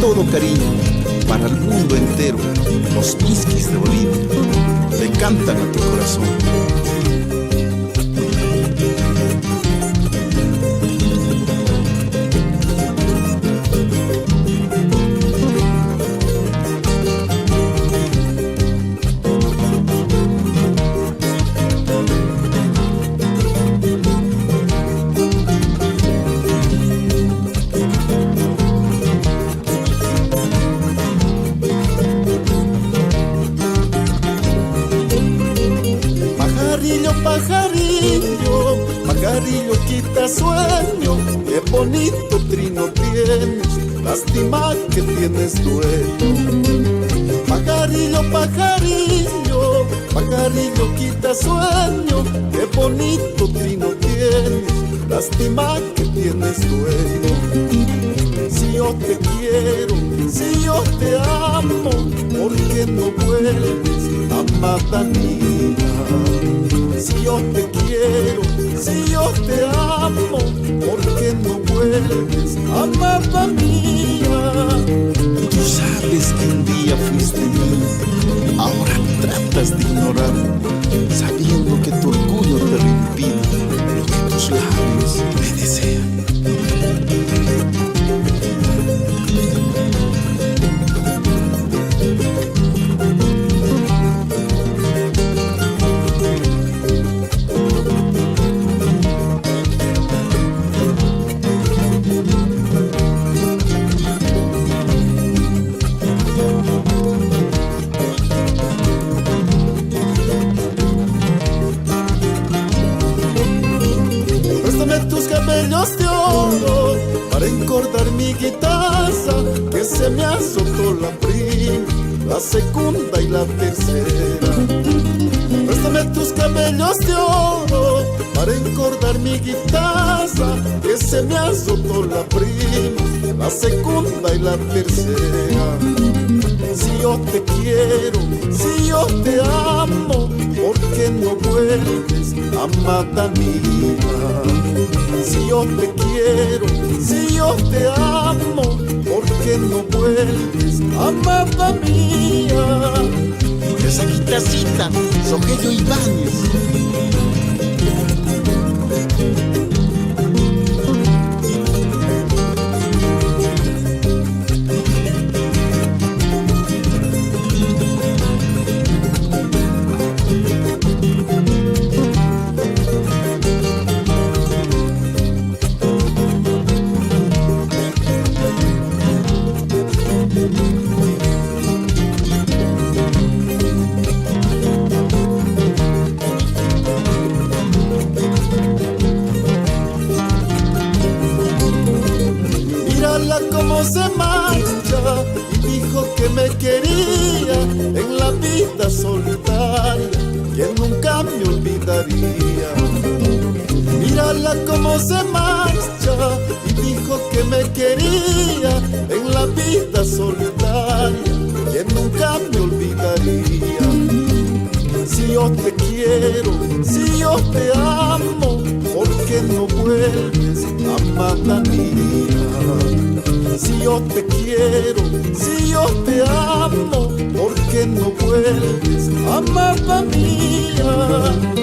todo cariño, para el mundo entero, los miskis de Bolivia le cantan a tu corazón. Pajarillo, pajarillo quita sueño, qué bonito trino tienes, lástima que tienes dueño. Pajarillo, pajarillo, pajarillo quita sueño, qué bonito trino tienes, lástima que tienes dueño. Si yo te quiero, si yo te amo, ¿por qué no vuelves, amada mía? Si yo te quiero, si yo te amo, ¿por qué no vuelves, amada mía? Tú sabes que un día fuiste mío, ahora tratas de ignorar, sabiendo que tu orgullo te lo impide, lo que tus labios me desean. Tus cabellos de oro para encordar mi guitarra, que se me azotó la prima, la segunda y la tercera. Préstame tus cabellos de oro para encordar mi guitarra, que se me azotó la prima, la segunda y la tercera. Si yo te quiero, si yo te amo, ¿por qué no vuelves, amada mía? Si yo te quiero, si yo te amo, ¿por qué no vuelves, amada mía? Esa guitarrita, Rogelio Ibáñez. Cómo se marcha, y dijo que me quería en la vida solitaria, que nunca me olvidaría. Mírala cómo se marcha, y dijo que me quería en la vida solitaria, que nunca me olvidaría. Si yo te quiero, si yo te amo, ¿por qué no vuelves, amada mía? Si yo te quiero, si yo te amo, ¿por qué no vuelves, amada mía?